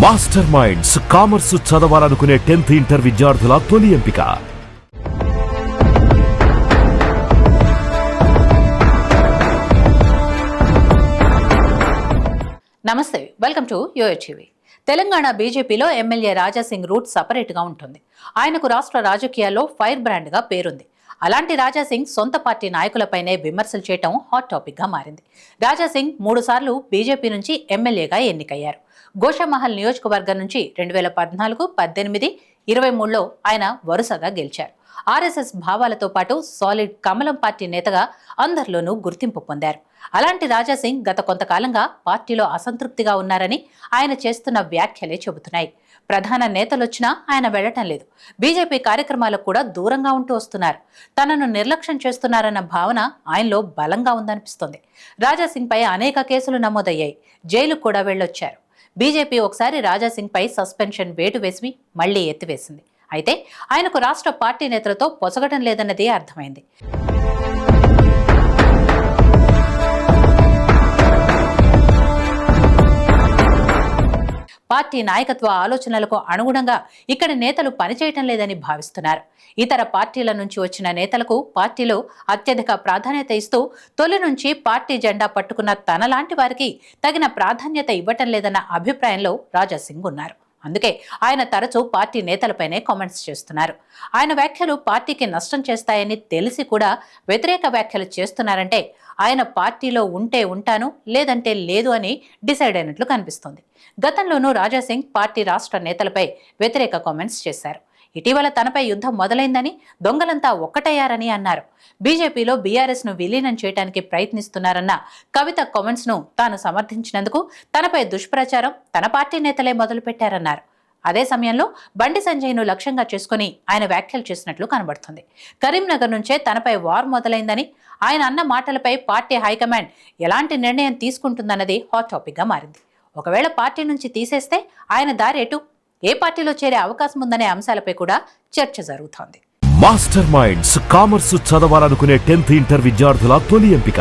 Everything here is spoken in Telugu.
మాస్టర్ మైండ్స్ కామర్స్ చదవాలనుకునే 10th ఇంటర్ విద్యార్థుల తొలి ఎంపిక. నమస్తే, వెల్కమ్ టు యోయోటీవీ. తెలంగాణ బీజేపీలో ఎమ్మెల్యే రాజాసింగ్ రూట్ సపరేట్ గా ఉంటుంది. ఆయనకు రాష్ట్ర రాజకీయాల్లో ఫైర్ బ్రాండ్ గా పేరుంది. అలాంటి రాజాసింగ్ సొంత పార్టీ నాయకులపైనే విమర్శలు చేయటం హాట్ టాపిక్ గా మారింది. రాజాసింగ్ 3 సార్లు బీజేపీ నుంచి ఎమ్మెల్యేగా ఎన్నికయ్యారు. గోషామహల్ నియోజకవర్గం నుంచి 2014, 18, 23లో ఆయన వరుసగా గెలిచారు. ఆర్ఎస్ఎస్ భావాలతో పాటు సాలిడ్ కమలం పార్టీ నేతగా అందరిలోనూ గుర్తింపు పొందారు. అలాంటి రాజాసింగ్ గత కొంతకాలంగా పార్టీలో అసంతృప్తిగా ఉన్నారని ఆయన చేస్తున్న వ్యాఖ్యలే చెబుతున్నాయి. ప్రధాన నేతలొచ్చినా ఆయన వెళ్లటం లేదు. బీజేపీ కార్యక్రమాలకు కూడా దూరంగా ఉంటూ వస్తున్నారు. తనను నిర్లక్ష్యం చేస్తున్నారన్న భావన ఆయనలో బలంగా ఉందనిపిస్తోంది. రాజాసింగ్ పై అనేక కేసులు నమోదయ్యాయి. జైలుకు కూడా వెళ్లొచ్చారు. బీజేపీ ఒకసారి రాజాసింగ్ పై సస్పెన్షన్ వేటు వేసి మళ్లీ ఎత్తివేసింది. అయితే ఆయనకు రాష్ట్ర పార్టీ నేతలతో పొసగటం లేదన్నది అర్థమైంది. పార్టీ నాయకత్వ ఆలోచనలకు అనుగుణంగా ఇక్కడి నేతలు పనిచేయటం లేదని భావిస్తున్నారు. ఇతర పార్టీల నుంచి వచ్చిన నేతలకు పార్టీలో అత్యధిక ప్రాధాన్యత ఇస్తూ తొలి నుంచి పార్టీ జెండా పట్టుకున్న తనలాంటి వారికి తగిన ప్రాధాన్యత ఇవ్వటం లేదన్న అభిప్రాయంలో రాజాసింగ్ ఉన్నారు. అందుకే ఆయన తరచూ పార్టీ నేతలపైనే కామెంట్స్ చేస్తున్నారు. ఆయన వ్యాఖ్యలు పార్టీకి నష్టం చేస్తాయని తెలిసి కూడా వ్యతిరేక వ్యాఖ్యలు చేస్తున్నారంటే ఆయన పార్టీలో ఉంటే ఉంటాను, లేదంటే లేదు అని డిసైడ్ అయినట్లు కనిపిస్తోంది. గతంలోనూ రాజాసింగ్ పార్టీ రాష్ట్ర నేతలపై వ్యతిరేక కామెంట్స్ చేశారు. ఇటీవల తనపై యుద్ధం మొదలైందని, దొంగలంతా ఒక్కటయ్యారని అన్నారు. బీజేపీలో బీఆర్ఎస్ ను విలీనం చేయడానికి ప్రయత్నిస్తున్నారన్న కవిత కామెంట్స్ ను తాను సమర్థించినందుకు తనపై దుష్ప్రచారం తన పార్టీ నేతలే మొదలుపెట్టారన్నారు. అదే సమయంలో బండి సంజయ్ను లక్ష్యంగా చేసుకుని ఆయన వ్యాఖ్యలు చేసినట్లు కనబడుతుంది. కరీంనగర్ నుంచే తనపై వార్ మొదలైందని, ఆయన అన్న మాటలపై పార్టీ హైకమాండ్ ఎలాంటి నిర్ణయం తీసుకుంటుందన్నది హాట్ టాపిక్ గా మారింది. ఒకవేళ పార్టీ నుంచి తీసేస్తే ఆయన దారేటు, ఏ పార్టీలో చేరే అవకాశం ఉందనే అంశాలపై కూడా చర్చ జరుగుతోంది. మాస్టర్ మైండ్స్ కామర్స్ చదవాలనుకునే 10th ఇంటర్ విద్యార్థుల తొలి ఎంపిక.